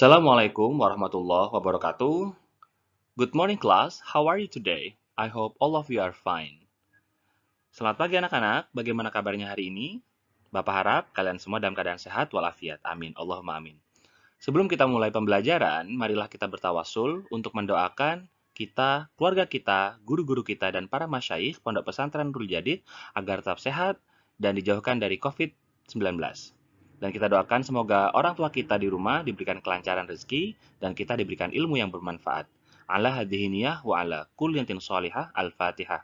Assalamualaikum warahmatullahi wabarakatuh. Good morning class, how are you today? I hope all of you are fine. Selamat pagi anak-anak, bagaimana kabarnya hari ini? Bapak harap kalian semua dalam keadaan sehat walafiat. Amin. Allahumma amin. Sebelum kita mulai pembelajaran, marilah kita bertawasul untuk mendoakan kita, keluarga kita, guru-guru kita, dan para masyayikh Pondok Pesantren Nurul Jadid agar tetap sehat dan dijauhkan dari COVID-19. Dan kita doakan semoga orang tua kita di rumah diberikan kelancaran rezeki dan kita diberikan ilmu yang bermanfaat. Ala hadhihiniyah wa ala kulliyatin sholihah. Al-Fatihah.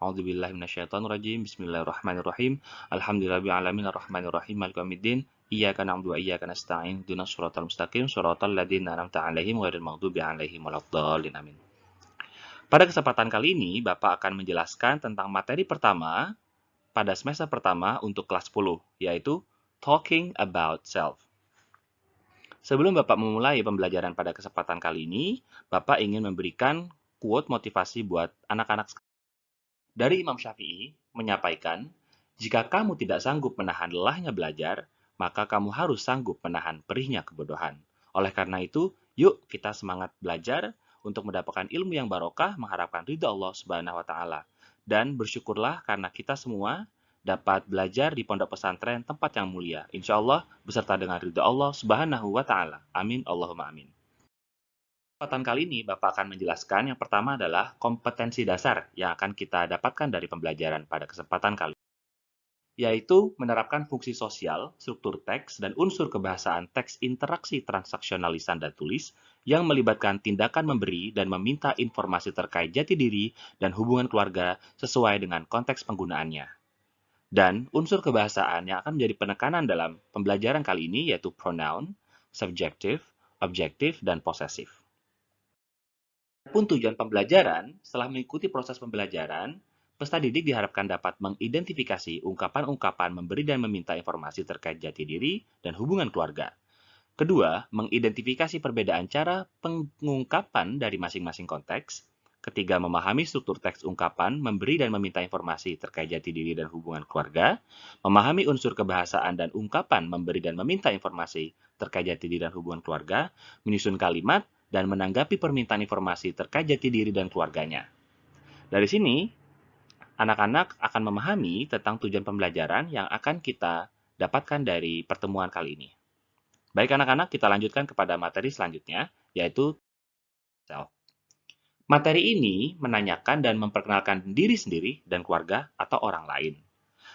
A'udzubillahi minasyaitonirrajim. Bismillahirrahmanirrahim. Alhamdulillahirabbil alamin arrahmanirrahim maliki yaumiddin. Iyyaka na'budu wa iyyaka nasta'in. Ihdinas shiratal mustaqim shiratal ladzina an'amta 'alaihim ghairil maghdubi 'alaihim waladdallin. Amin. Pada kesempatan kali ini, Bapak akan menjelaskan tentang materi pertama pada semester pertama untuk kelas 10, yaitu Talking About Self. Sebelum Bapak memulai pembelajaran pada kesempatan kali ini, Bapak ingin memberikan quote motivasi buat anak-anak. Dari Imam Syafi'i menyampaikan, jika kamu tidak sanggup menahan lelahnya belajar, maka kamu harus sanggup menahan perihnya kebodohan. Oleh karena itu, yuk kita semangat belajar untuk mendapatkan ilmu yang barokah, mengharapkan ridha Allah Subhanahu wa taala. Dan bersyukurlah karena kita semua dapat belajar di pondok pesantren tempat yang mulia. Insya Allah beserta dengan ridha Allah Subhanahu wa taala. Amin Allahumma amin. Kesempatan kali ini Bapak akan menjelaskan yang pertama adalah kompetensi dasar yang akan kita dapatkan dari pembelajaran pada kesempatan kali ini, yaitu menerapkan fungsi sosial, struktur teks, dan unsur kebahasaan teks interaksi transaksional lisan dan tulis yang melibatkan tindakan memberi dan meminta informasi terkait jati diri dan hubungan keluarga sesuai dengan konteks penggunaannya. Dan unsur kebahasaan yang akan menjadi penekanan dalam pembelajaran kali ini yaitu pronoun, subjektif, objektif, dan posesif. Adapun tujuan pembelajaran, setelah mengikuti proses pembelajaran, peserta didik diharapkan dapat mengidentifikasi ungkapan-ungkapan memberi dan meminta informasi terkait jati diri dan hubungan keluarga. Kedua, mengidentifikasi perbedaan cara pengungkapan dari masing-masing konteks. Ketiga, memahami struktur teks ungkapan, memberi dan meminta informasi terkait jati diri dan hubungan keluarga. Memahami unsur kebahasaan dan ungkapan, memberi dan meminta informasi terkait jati diri dan hubungan keluarga. Menyusun kalimat, dan menanggapi permintaan informasi terkait jati diri dan keluarganya. Dari sini, anak-anak akan memahami tentang tujuan pembelajaran yang akan kita dapatkan dari pertemuan kali ini. Baik anak-anak, kita lanjutkan kepada materi selanjutnya, yaitu self. Materi ini menanyakan dan memperkenalkan diri sendiri dan keluarga atau orang lain.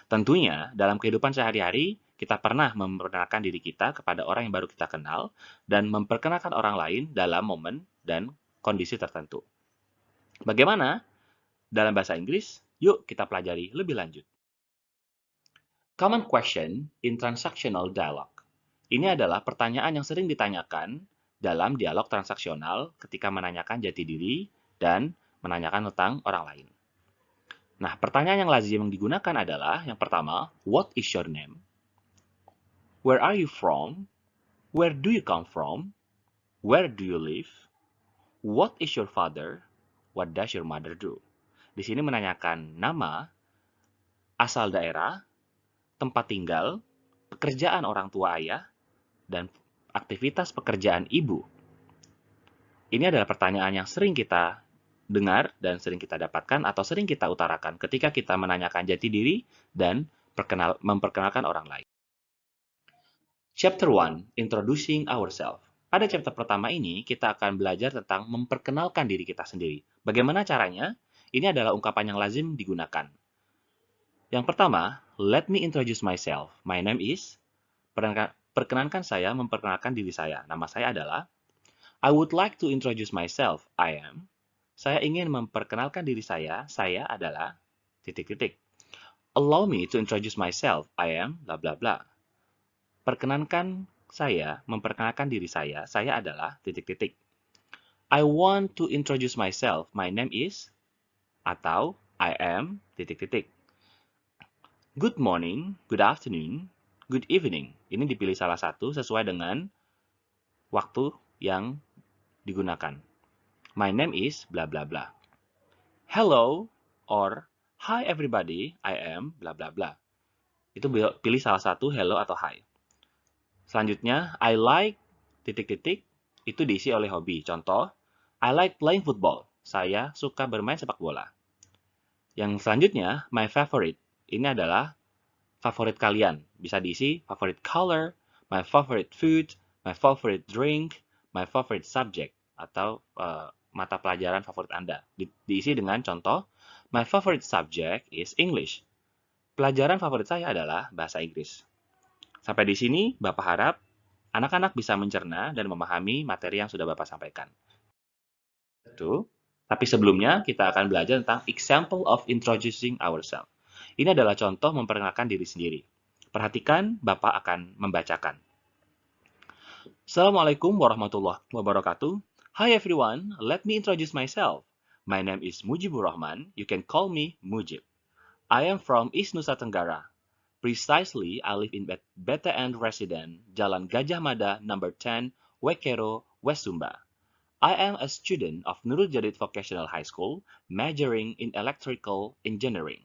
Tentunya, dalam kehidupan sehari-hari, kita pernah memperkenalkan diri kita kepada orang yang baru kita kenal dan memperkenalkan orang lain dalam momen dan kondisi tertentu. Bagaimana? Dalam bahasa Inggris, yuk kita pelajari lebih lanjut. Common question in transactional dialogue. Ini adalah pertanyaan yang sering ditanyakan dalam dialog transaksional ketika menanyakan jati diri dan menanyakan tentang orang lain. Nah, pertanyaan yang lazim yang digunakan adalah yang pertama, what is your name? Where are you from? Where do you come from? Where do you live? What is your father? What does your mother do? Di sini menanyakan nama, asal daerah, tempat tinggal, pekerjaan orang tua ayah, dan aktivitas pekerjaan ibu. Ini adalah pertanyaan yang sering kita dengar dan sering kita dapatkan atau sering kita utarakan ketika kita menanyakan jati diri dan memperkenalkan orang lain. Chapter 1, Introducing Ourselves. Pada chapter pertama ini, kita akan belajar tentang memperkenalkan diri kita sendiri. Bagaimana caranya? Ini adalah ungkapan yang lazim digunakan. Yang pertama, let me introduce myself. My name is. Perkenankan saya memperkenalkan diri saya. Nama saya adalah. I would like to introduce myself. I am. Saya ingin memperkenalkan diri saya. Saya adalah titik-titik. Allow me to introduce myself. I am bla bla bla. Perkenankan saya memperkenalkan diri saya. Saya adalah titik-titik. I want to introduce myself. My name is atau I am titik-titik. Good morning, good afternoon, good evening. Ini dipilih salah satu sesuai dengan waktu yang digunakan. My name is bla bla bla. Hello or hi everybody, I am bla bla bla. Itu pilih salah satu hello atau hi. Selanjutnya, I like titik-titik itu diisi oleh hobi. Contoh, I like playing football. Saya suka bermain sepak bola. Yang selanjutnya, my favorite. Ini adalah favorit kalian. Bisa diisi favorite color, my favorite food, my favorite drink, my favorite subject, atau mata pelajaran favorit Anda. Diisi dengan contoh, my favorite subject is English. Pelajaran favorit saya adalah bahasa Inggris. Sampai di sini, Bapak harap anak-anak bisa mencerna dan memahami materi yang sudah Bapak sampaikan. Itu. Tapi sebelumnya, kita akan belajar tentang example of introducing ourselves. Ini adalah contoh memperkenalkan diri sendiri. Perhatikan, Bapak akan membacakan. Assalamualaikum warahmatullahi wabarakatuh. Hi everyone, let me introduce myself. My name is Mujibur Rahman. You can call me Mujib. I am from East Nusa Tenggara. Precisely, I live in Beta End Resident, Jalan Gajah Mada, number 10, Wekero, West Sumba. I am a student of Nurul Jadid Vocational High School, majoring in electrical engineering.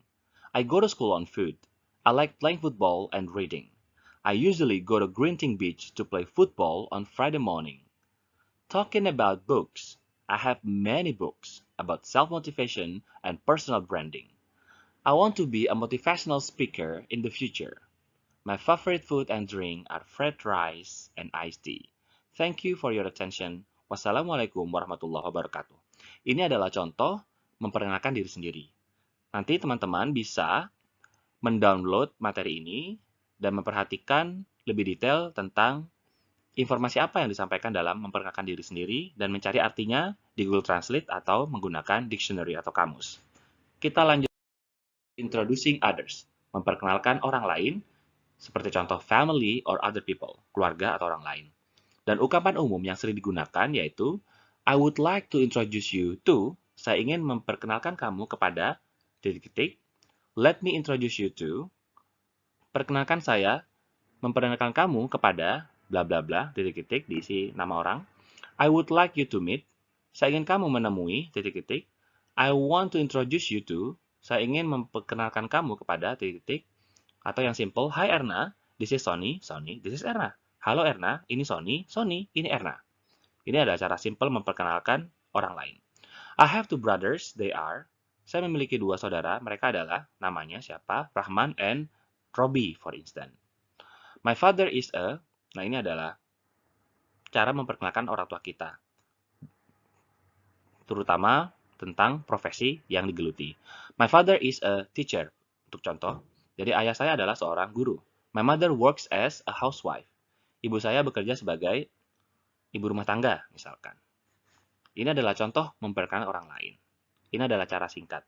I go to school on foot. I like playing football and reading. I usually go to Grinting Beach to play football on Friday morning. Talking about books, I have many books about self-motivation and personal branding. I want to be a motivational speaker in the future. My favorite food and drink are fried rice and iced tea. Thank you for your attention. Wassalamualaikum warahmatullahi wabarakatuh. Ini adalah contoh memperkenalkan diri sendiri. Nanti teman-teman bisa mendownload materi ini dan memperhatikan lebih detail tentang informasi apa yang disampaikan dalam memperkenalkan diri sendiri dan mencari artinya di Google Translate atau menggunakan dictionary atau kamus. Kita lanjut introducing others, memperkenalkan orang lain seperti contoh family or other people, keluarga atau orang lain. Dan ungkapan umum yang sering digunakan yaitu I would like to introduce you to, saya ingin memperkenalkan kamu kepada, titik-titik, let me introduce you to, perkenalkan saya, memperkenalkan kamu kepada, bla bla bla, titik-titik, diisi nama orang. I would like you to meet, saya ingin kamu menemui, titik-titik. I want to introduce you to, saya ingin memperkenalkan kamu kepada, titik-titik. Atau yang simple, Hi Erna, this is Sony, Sony, this is Erna. Halo Erna, ini Sony, Sony, ini Erna. Ini adalah cara simple memperkenalkan orang lain. I have two brothers, they are. Saya memiliki dua saudara, mereka adalah, namanya siapa? Rahman and Robbie, for instance. My father is a, nah ini adalah cara memperkenalkan orang tua kita. Terutama tentang profesi yang digeluti. My father is a teacher, untuk contoh. Jadi ayah saya adalah seorang guru. My mother works as a housewife. Ibu saya bekerja sebagai ibu rumah tangga, misalkan. Ini adalah contoh memperkenalkan orang lain. Ini adalah cara singkat.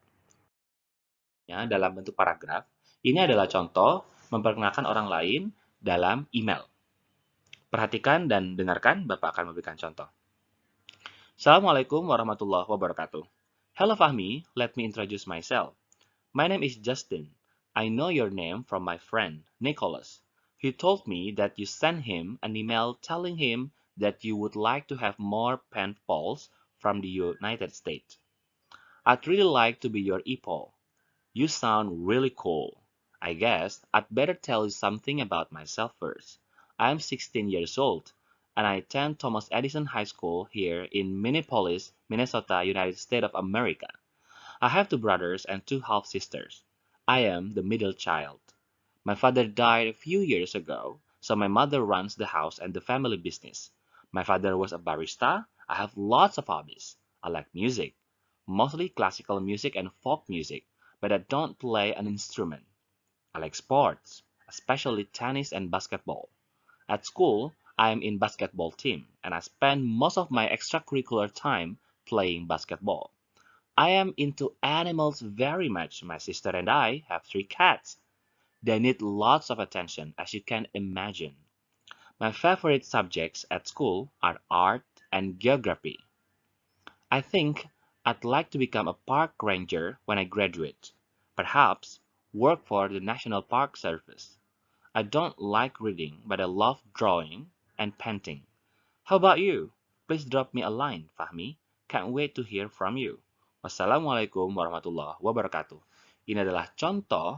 Ya, dalam bentuk paragraf, ini adalah contoh memperkenalkan orang lain dalam email. Perhatikan dan dengarkan, Bapak akan memberikan contoh. Assalamualaikum warahmatullahi wabarakatuh. Hello Fahmi, let me introduce myself. My name is Justin. I know your name from my friend, Nicholas. He told me that you sent him an email telling him that you would like to have more pen pals from the United States. I'd really like to be your e-pal. You sound really cool. I guess I'd better tell you something about myself first. I'm 16 years old, and I attend Thomas Edison High School here in Minneapolis, Minnesota, United States of America. I have two brothers and two half-sisters. I am the middle child. My father died a few years ago, so my mother runs the house and the family business. My father was a barista. I have lots of hobbies. I like music, mostly classical music and folk music, but I don't play an instrument. I like sports, especially tennis and basketball. At school, I am in basketball team, and I spend most of my extracurricular time playing basketball. I am into animals very much. My sister and I have 3 cats. They need lots of attention, as you can imagine. My favorite subjects at school are art and geography. I think I'd like to become a park ranger when I graduate. Perhaps work for the National Park Service. I don't like reading, but I love drawing and painting. How about you? Please drop me a line, Fahmi. Can't wait to hear from you. Wassalamualaikum warahmatullahi wabarakatuh. Ini adalah contoh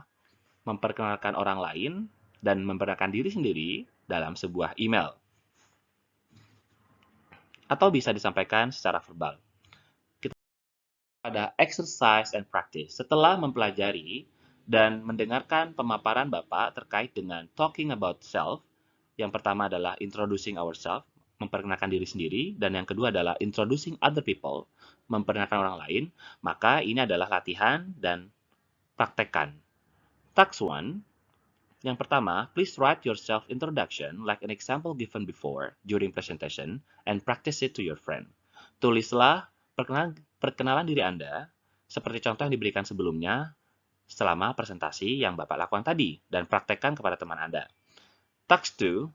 memperkenalkan orang lain dan memperkenalkan diri sendiri dalam sebuah email. atau bisa disampaikan secara verbal. Kita pada exercise and practice. Setelah mempelajari dan mendengarkan pemaparan Bapak terkait dengan talking about self, yang pertama adalah introducing ourselves, memperkenalkan diri sendiri, dan yang kedua adalah introducing other people, memperkenalkan orang lain, maka ini adalah latihan dan praktekkan. Task 1, yang pertama, please write your self-introduction like an example given before during presentation and practice it to your friend. Tulislah perkenalan diri Anda seperti contoh yang diberikan sebelumnya selama presentasi yang Bapak lakukan tadi dan praktekkan kepada teman Anda. Task 2,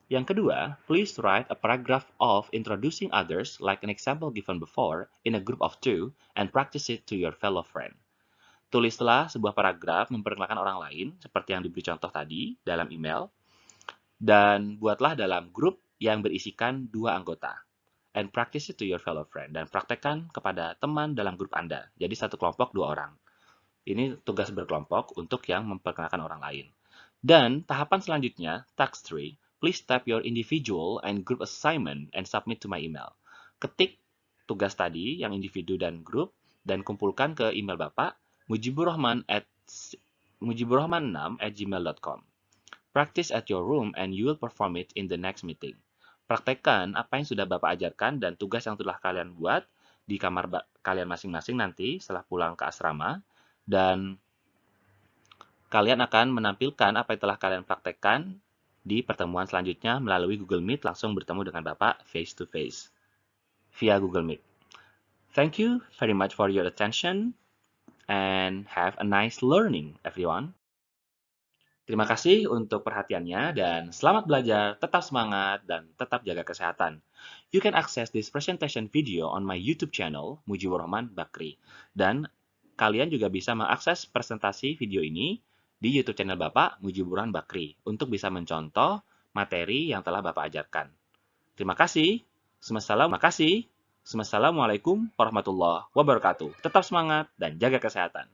yang kedua, please write a paragraph of introducing others like an example given before in a group of 2 and practice it to your fellow friend. Tulislah sebuah paragraf memperkenalkan orang lain, seperti yang diberi contoh tadi dalam email, dan buatlah dalam grup yang berisikan 2 anggota. And practice it to your fellow friend. Dan praktekkan kepada teman dalam grup Anda. Jadi satu kelompok 2 orang. Ini tugas berkelompok untuk yang memperkenalkan orang lain. Dan tahapan selanjutnya, task 3, please type your individual and group assignment and submit to my email. Ketik tugas tadi, yang individu dan grup, dan kumpulkan ke email Bapak, mujiburrahman6@gmail.com. Practice at your room and you will perform it in the next meeting. Praktekkan apa yang sudah Bapak ajarkan dan tugas yang telah kalian buat di kamar kalian masing-masing nanti setelah pulang ke asrama. Dan kalian akan menampilkan apa yang telah kalian praktekkan di pertemuan selanjutnya melalui Google Meet, langsung bertemu dengan Bapak face to face via Google Meet. Thank you very much for your attention and have a nice learning, everyone. Terima kasih untuk perhatiannya dan selamat belajar, tetap semangat, dan tetap jaga kesehatan. You can access this presentation video on my YouTube channel, Mujibur Rahman Bakri. Dan kalian juga bisa mengakses presentasi video ini di YouTube channel Bapak, Mujibur Rahman Bakri, untuk bisa mencontoh materi yang telah Bapak ajarkan. Terima kasih. Assalamualaikum warahmatullahi wabarakatuh. Tetap semangat dan jaga kesehatan.